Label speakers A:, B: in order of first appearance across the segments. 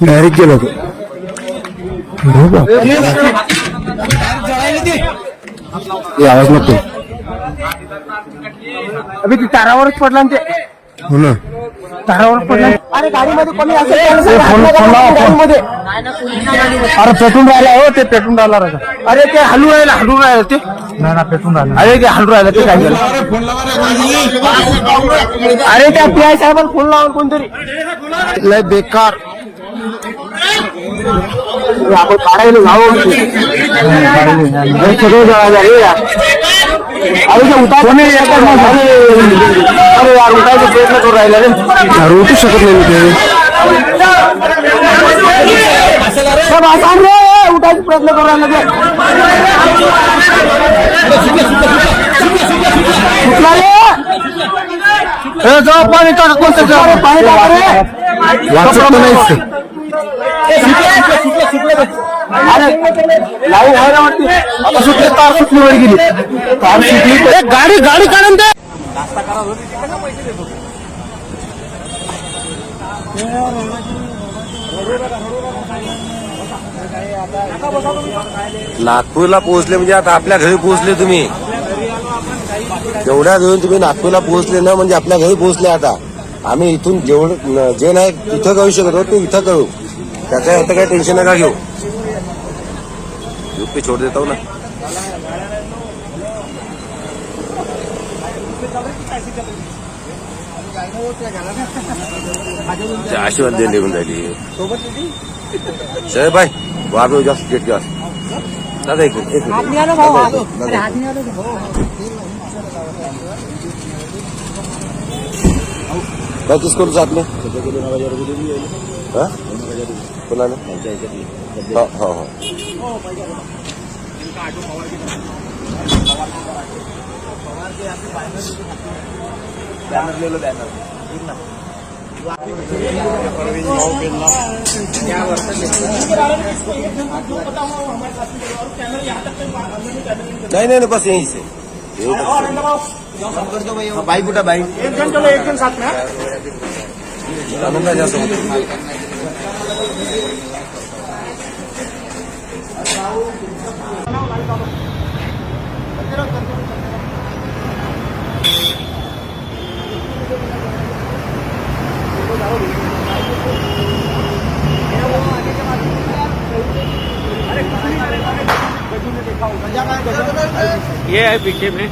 A: Direct गेलो आवाज नको
B: अभि ती तारावरच पडला ते.
A: हो ना
B: तारावर पडला. अरे गाडीमध्ये कोणी असेल
A: अरे पेटून राहिला हो ते पेटून राहिला
B: अरे ते हलू राहिलं ते
A: ना पेटून राहिला
B: अरे ते हलू राहिलं ते काय झालं. अरे त्या पीआय साहेबांना फोन लावून कोणतरी
A: लय बेकार
B: आपण काढायला जाऊ सगळं जळायला. अरे कोणी अरे यार उठायचा प्रयत्न करू राहिला रे.
A: उठू शकत नाही ते
B: सब आसान रे उठायचा प्रयत्न करू राहिला ते.
A: जाऊ पाणी टाका कोणतं
B: पाणी टाका रे.
A: वाचत नाहीच
B: अरे लाईव्ह व्हायला वाटते आता सुटली तार सुटली वर गेली तार सुटली.
A: गाडी काढून दे.
C: नागपूरला पोहोचले म्हणजे आता आपल्या घरी पोहोचले तुम्ही. जेवढ्या घेऊन तुम्ही नागपूरला पोहोचले ना म्हणजे आपल्या घरी पोहोचले. आता आम्ही इथून जेवढं जे नाही तिथं करू शकत होतो ते इथं करू. त्याच्या आता काही टेन्शन नका घेऊ. यूपी छोड़ देता हूं ना. आशीर्वाद दे निघून राहिली साहेब भाई वाद हो जास्त गेट जास्त दादा एक मिनिट काय किस करू साथ में कोणाला हो हो हो बॅनर ले लो बॅनर नहीं बस यहीं से बाइक उठा बाइक एक जन चलो एक जन साथ में आनंदा जा सकते
B: ये है पीछे में.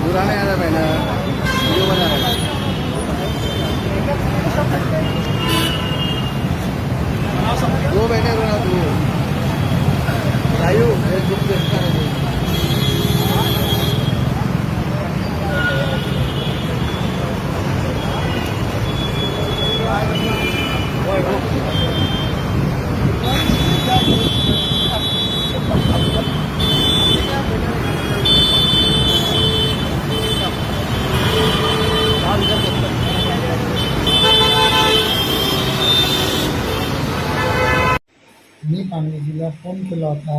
B: बुरा नहीं आ रहा मैंने वीडियो बना रहा है. दो बहने रोना तू रायू एक ग्रुप देखता है.
D: मी पांडेजीला फोन केला होता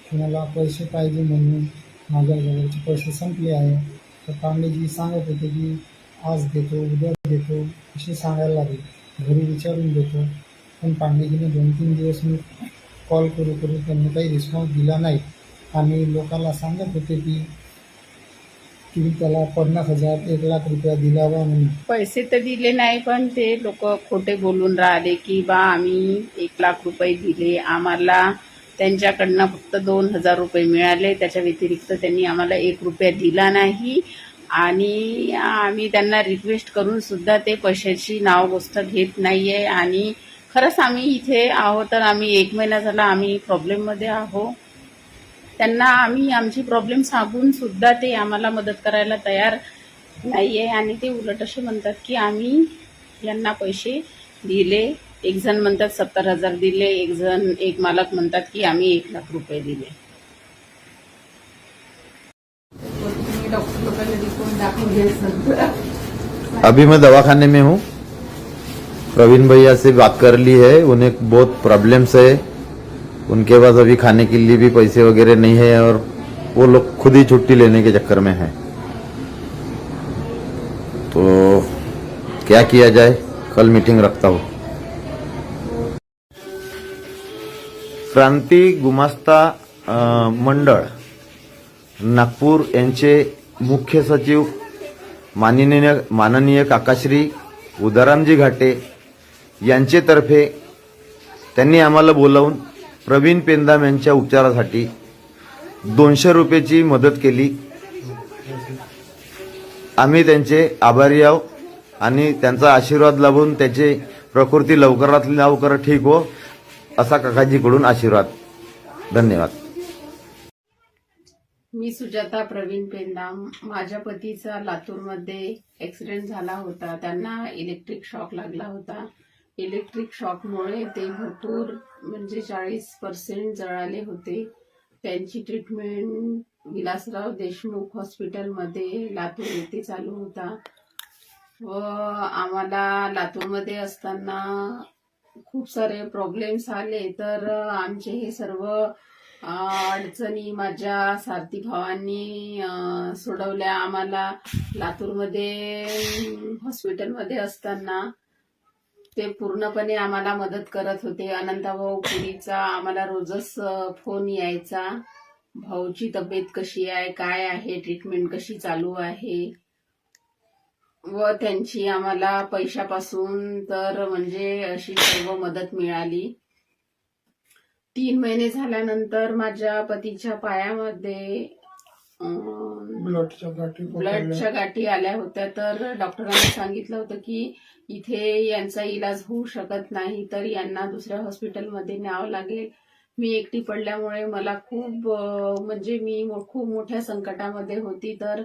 D: की मला पैसे पाहिजे म्हणून माझ्याजवळचे पैसे संपले आहे. तर पांडेजी सांगत होते की आज देतो उद्या देतो असे सांगायला लागले. घरी विचारून देतो पण पांडेजीने 2-3 दिवस मी कॉल करू त्यांनी काही रिस्पॉन्स दिला नाही. आणि लोकांना सांगत होते की तुम्ही त्याला 50,000 1 लाख रुपया दिलावा म्हणून.
E: पैसे तर दिले नाही पण ते लोक खोटे बोलून राहिले की बा आम्ही 1 लाख रुपये दिले. आम्हाला त्यांच्याकडनं फक्त 2,000 रुपये मिळाले. त्याच्या व्यतिरिक्त त्यांनी आम्हाला 1 रुपया दिला नाही. आणि आम्ही त्यांना रिक्वेस्ट करून सुद्धा ते पैशाची नाव गोष्ट घेत नाहीये. आणि खरंच आम्ही इथे आहोत तर आम्ही 1 महिना झाला आम्ही प्रॉब्लेममध्ये आहोत. त्यांना आम्ही आमची प्रॉब्लेम सांगून सुद्धा ते आम्हाला मदत करायला तयार नाहीये. आणि ते उलट असे म्हणतात की आम्ही यांना पैसे दिले एक जण म्हणतात 70,000 दिले, एक मालक म्हणतात की आम्ही 1,00,000 रुपये दिले.
F: अभी मैं दवाखाने में हूँ. प्रवीण भैया से बात कर ली है. उन्हें बहुत प्रॉब्लम्स है. उनके पास अभी खाने के लिए भी पैसे वगैरह नहीं है और वो लोग खुद ही छुट्टी लेने के चक्कर में है. तो क्या किया जाए, कल मीटिंग रखता हूँ. क्रांती गुमास्ता मंडळ नागपूर यांचे मुख्य सचिव माननीय काकाश्री उदारामजी घाटे यांचेतर्फे त्यांनी आम्हाला बोलावून प्रवीण पेंदाम यांच्या उपचारासाठी 200 रुपयाची मदत केली. आम्ही त्यांचे आभारी आहोत आणि त्यांचा आशीर्वाद लाभून त्याची प्रकृती लवकरात लवकर ठीक हो असा काकाजीकडून आशीर्वाद. धन्यवाद.
E: मी सुजाता प्रवीण पेंदाम. माझ्या पतीचा लातूरमध्ये ऍक्सिडेंट झाला होता. त्यांना इलेक्ट्रिक शॉक लागला होता. इलेक्ट्रिक शॉकमुळे ते भरपूर म्हणजे 40% जळाले होते. त्यांची ट्रीटमेंट विलासराव देशमुख हॉस्पिटलमध्ये लातूर येथे चालू होता व आम्हाला लातूरमध्ये असताना खूप सारे प्रॉब्लेम्स आले. तर आमचे हे सर्व अडचणी माझ्या सारथी भावांनी सोडवल्या. आम्हाला लातूरमध्ये हॉस्पिटलमध्ये असताना ते पूर्णपणे आम्हाला मदत करत होते. अनंतभाऊ पुरीचा आम्हाला रोजच फोन यायचा. भाऊची तब्येत कशी आहे, काय आहे, ट्रीटमेंट कशी चालू आहे व त्यांची आम्हाला पैशापासून तर म्हणजे अशी सर्व मदत मिळाली. 3 महिने झाल्यानंतर माझ्या पतीच्या पायामध्ये ब्लडच्या गाठी आल्या होत्या. तर डॉक्टरांनी सांगितलं होतं की इथे यांचा इलाज होऊ शकत नाही, तर यांना दुसऱ्या हॉस्पिटलमध्ये न्यावं लागेल. मी एकटी पडल्यामुळे मला खूप म्हणजे मी खूप मोठ्या संकटामध्ये होती. तर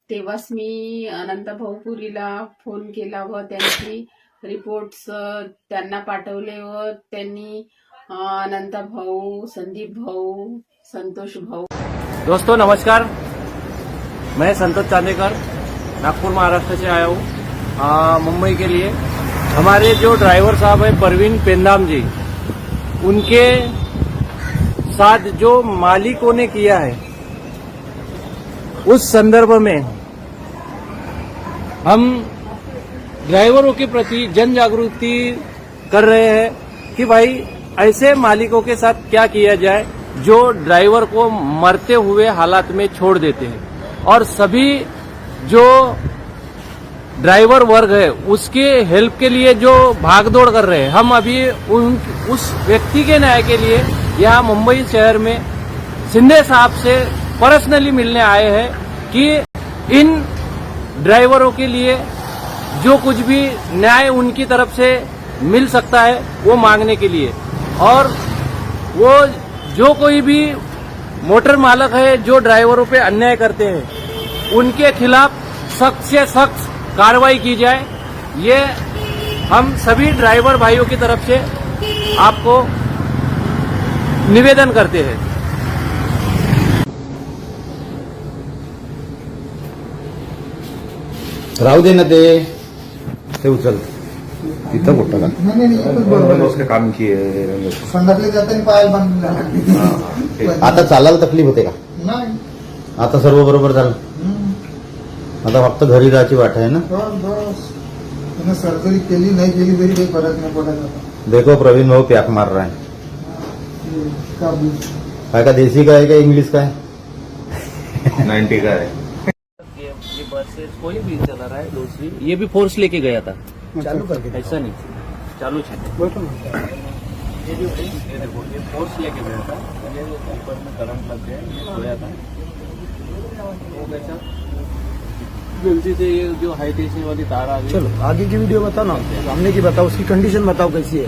E: तेव्हाच मी अनंतभाऊ पुरीला फोन केला व त्यांची रिपोर्ट्स त्यांना पाठवले व त्यांनी अनंत भाऊ, संदीप भाऊ, संतोष भाऊ.
B: दोस्तों नमस्कार, मैं संतोष चांदेकर नागपुर महाराष्ट्र से आया हूँ मुंबई के लिए. हमारे जो ड्राइवर साहब हैं प्रवीण पेंदाम जी, उनके साथ जो मालिकों ने किया है उस संदर्भ में हम ड्राइवरों के प्रति जन जागृति कर रहे हैं कि भाई ऐसे मालिकों के साथ क्या किया जाए जो ड्राइवर को मरते हुए हालात में छोड़ देते हैं. और सभी जो ड्राइवर वर्ग है उसके हेल्प के लिए जो भागदौड़ कर रहे हैं, हम अभी उस व्यक्ति के न्याय के लिए यहाँ मुंबई शहर में शिंदे साहब से पर्सनली मिलने आए हैं कि इन ड्राइवरों के लिए जो कुछ भी न्याय उनकी तरफ से मिल सकता है वो मांगने के लिए. और वो जो कोई भी मोटर मालक है जो ड्राइवरों पे अन्याय करते हैं उनके खिलाफ सख्त से सख्त कार्रवाई की जाए, ये हम सभी ड्राइवर भाइयों की तरफ से आपको निवेदन करते हैं.
F: राहू दे ना ते उचल तिथं कुठं का
D: नाही
F: उसके काम किए.
D: संध्याकाळी जाताना पायाला बांधलेला
F: आता चालायला तकलीफ होते का?
D: नाही.
F: आता सर्व बरोबर झालं. आता फक्त घरी जायची वाट आहे ना.
D: बस त्यानं सर्जरी केली नाही केली तरी काही फरक नाही पडत. आता
F: देखो प्रवीण भाऊ प्याक मार रहा है. काय का देसी का है क्या इंग्लिश का है? 90 का है.
B: ये बसेस कोई भी चला रहा है दूसरी, ये भी फोर्स लेके गया था.
D: चालू करके
B: ऐसा नहीं, चालू है. ये जो है ये देखो, ये फोर्स लेके गया था, ये ऊपर में करंट लग गया, ये सोया था. वो कैसा गलती से ये जो हाई टेंशन वाली तार आ गई.
A: चलो आगे की वीडियो बताओ ना, सामने की बताओ, उसकी कंडीशन बताओ कैसी है.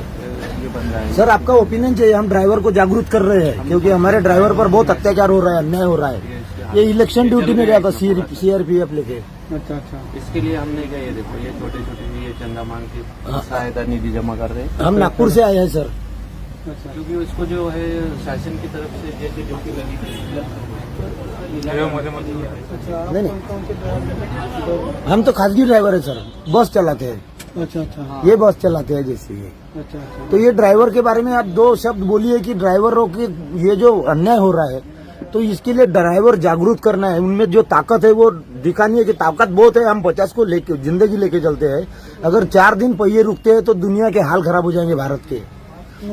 B: ये बन रहा है.
A: सर आपका ओपिनियन चाहिए. हम ड्राइवर को जागरूक कर रहे हैं क्योंकि हमारे ड्राइवर पर बहुत अत्याचार हो रहा है, अन्याय हो रहा है. ये इलेक्शन ड्यूटी में गया था सीआरपीएफ लेके.
D: अच्छा.
B: इसके लिए हमने क्या, ये देखो ये छोटे छोटे ये चंदा मांग के सहायता निधि जमा कर रहे हैं।
A: हम नागपुर से आए हैं सर।
B: क्योंकि उसको जो है शासन की तरफ से जैसे ड्यूटी लगी
A: नहीं नहीं, हम तो खासगी ड्राइवर है सर, बस चलाते हैं।
D: अच्छा।
A: ये बस चलाते हैं जैसे ये।
D: अच्छा।
A: तो ये ड्राइवर के बारे में आप दो शब्द बोलिए कि ड्राइवरों की ये जो अन्याय हो रहा है, तो इसके लिए ड्राइवर जागरूक करना है, उनमें जो ताकत है वो दिखानी है कि ताकत बहुत है। हम 50 को लेके जिंदगी लेके चलते हैं, अगर 4 दिन पहिए रुकते हैं तो दुनिया के हाल खराब हो जाएंगे भारत के।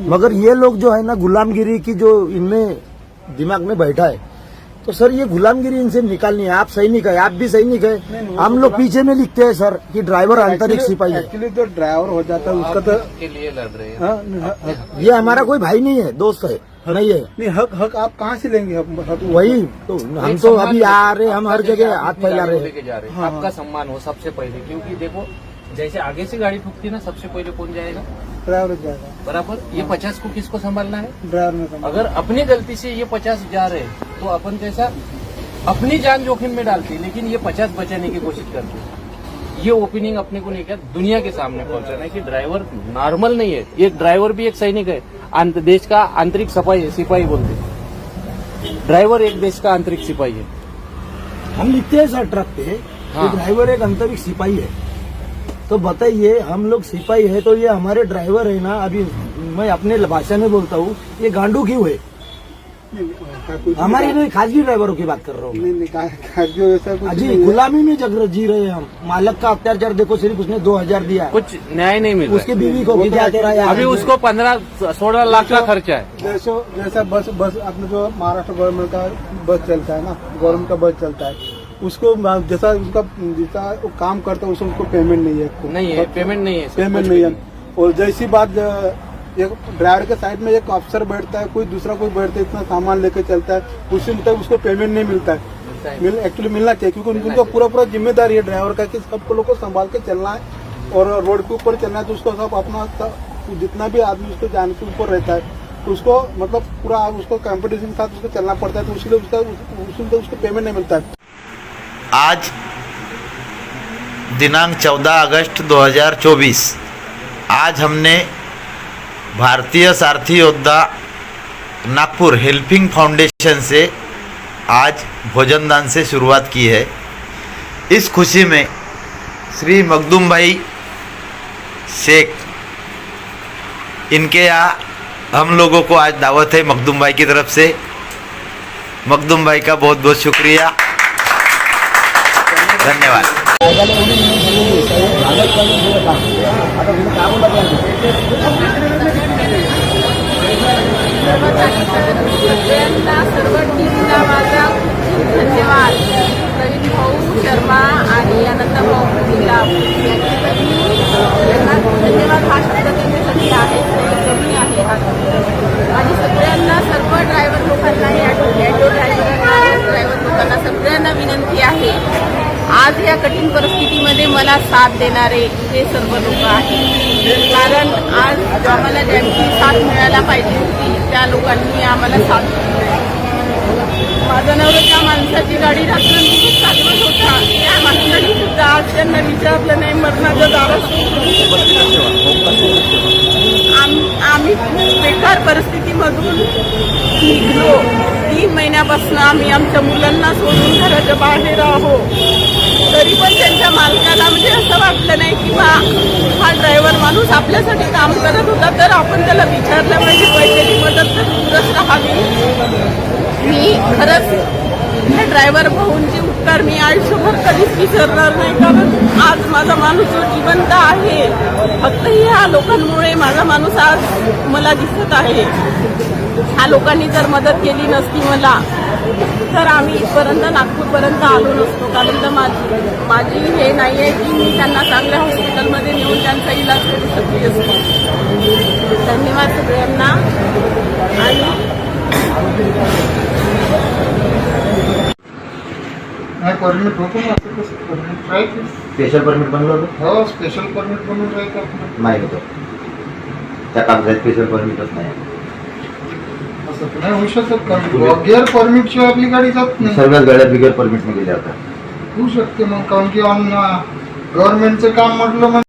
A: मगर ये लोग जो है ना, गुलामगिरी की जो इनमें दिमाग में बैठा है, तो सर ये गुलामगिरी इनसे निकालनी है। आप सैनिक है, आप भी सैनिक है, हम लोग पीछे में लिखते हैं सर कि ड्राइवर आंतरिक सिपाही है।
D: एक्चुअली जो ड्राइवर हो जाता है उसका तो
B: के लिए लड़ रहे हैं।
A: ये हमारा कोई भाई नहीं है, दोस्त है, नहीं है।
D: नहीं, हक आप कहाँ से लेंगे? हक
A: वही तो हम तो अभी आ रहे, हम हर जगह हाथ फैला रहे हैं।
B: लेके जा रहे हैं। आपका सम्मान हो सबसे पहले, क्योंकि देखो जैसे आगे से गाड़ी ठुकती ना, सबसे पहले कौन जाएगा?
D: ड्राइवर जाएगा।
B: बराबर। ये 50 को किसको संभालना है?
D: ड्राइवर में
B: अगर अपनी गलती से ये 50 जा रहे हैं तो अपन कैसा अपनी जान जोखिम में डालते हैं, लेकिन ये 50 बचाने की कोशिश करते हैं। ये ओपनिंग अपने को नहीं किया, दुनिया के सामने पहुंचाना है कि ड्राइवर नॉर्मल नहीं है। एक ड्राइवर भी एक सैनिक है, देश का आंतरिक सिपाही बोलते हैं। ड्राइवर एक देश का आंतरिक सिपाही है।
A: हम लिखते हैं सर ट्रक पे कि ड्राइवर एक आंतरिक सिपाही है। तो बताइए, हम लोग सिपाही है तो ये हमारे ड्राइवर है ना, अभी मैं अपने भाषा में बोलता हूँ, ये गांडू क्यों है? हमारे नहीं, खासगी ड्राइवरों की बात कर रहा हूँ। जी, गुलामी में जी रहे हैं हम। मालक का अत्याचार देखो, सिर्फ उसने 2000 दिया,
B: कुछ न्याय नहीं मिल रहा
A: उसकी बीवी को भी क्या रहा है।
B: अभी उसको 15-16 लाख का खर्चा है।
D: जैसा बस अपने जो महाराष्ट्र गवर्नमेंट का बस चलता है ना, गवर्नमेंट का बस चलता है, उसको जैसा वो काम करता है उसको पेमेंट नहीं है।
B: पेमेंट नहीं है।
D: और जैसी बात एक ड्राइवर के साइड में एक अफसर बैठता है, कोई दूसरा कोई बैठता है, इतना सामान लेके चलता है, उसी मतलब उसको पेमेंट नहीं मिलता है। एक्चुअली मिलना चाहिए, क्योंकि उनका पूरा जिम्मेदारी है ड्राइवर का कि सबको लोग को संभाल के चलना है और रोड के ऊपर चलना है। तो उसको सब अपना जितना भी आदमी उसको जान के ऊपर रहता है, तो उसको मतलब पूरा उसको कंपटीशन के साथ उसको चलना पड़ता है, तो उसके उसको पेमेंट नहीं मिलता है।
F: आज दिनांक 14 अगस्त 2024 आज हमने भारतीय सारथी योद्धा नागपुर हेल्पिंग फाउंडेशन से आज भोजन दान से शुरुआत की है। इस खुशी में श्री मखदूम भाई शेख, इनके यहाँ हम लोगों को आज दावत है मखदूम भाई की तरफ से। मखदूम भाई का बहुत बहुत शुक्रिया, धन्यवाद।
E: सगळ्यांना सर्व टीमला माझा खूप धन्यवाद. प्रवीण भाऊ शर्मा आणि अनंत भाऊ पाटीलला यांना धन्यवाद हा शब्द त्यांच्यासाठी आहे, कमी आहे हा शब्द. आणि सगळ्यांना सर्व ड्रायव्हर लोकांना, ऑटो ड्रायव्हर लोकांना सगळ्यांना विनंती आहे, आज या कठीण परिस्थितीमध्ये मला साथ देणारे हे सर्व लोक आहेत. कारण आज आम्हाला ज्यांची साथ मिळायला पाहिजे होती त्या लोकांनी आम्हाला साथ दिली. माझा नवरा त्या माणसाची गाडी रात्रंदिवस चालवत होता, त्या माणसाने सुद्धा आज त्यांना विचारलं नाही, मरणाच्या दारात. आम्ही बेकार परिस्थितीमधून निघलो. 3 महिन्यापासून आम्ही आमच्या मुलांना सोडून घराच्या बाहेर आहोत, तरी पण त्यांच्या मालकाला म्हणजे असं वाटलं नाही की हा ड्रायव्हर माणूस आपल्यासाठी काम करत होता, तर आपण त्याला विचारलं पाहिजे, पैशाची मदत तर दूरच राहावी. मी खरंच हे ड्रायव्हर भाऊंचे उपकार मी आयुष्यभर कधीच विसरणार नाही. कारण आज माझा माणूस जो जिवंत आहे, फक्त ह्या लोकांमुळे माझा माणूस आज मला दिसत आहे. ह्या लोकांनी जर मदत केली नसती मला, तर आम्ही इथपर्यंत नागपूरपर्यंत आलो नसतो. कारण तर माझी हे नाही आहे की मी त्यांना चांगल्या हॉस्पिटलमध्ये नेऊन त्यांचा इलाज करू शकते असतो. धन्यवाद सगळ्यांना. आणि
D: परमिट होतो ना, परमिट राहील.
F: स्पेशल परमिट बनलं होतं?
D: हो, स्पेशल परमिट बनवून राहील.
F: नाही होतं, त्या कागदात स्पेशल परमिटच नाही.
D: असं नाही होऊ शकत. बगैर परमिट शिवाय आपली गाडी जात नाही.
F: सर्वच गाड्या बिगर परमिट मध्ये जातात.
D: होऊ शकते मग, कारण की ऑन गव्हर्नमेंटचं काम म्हटलं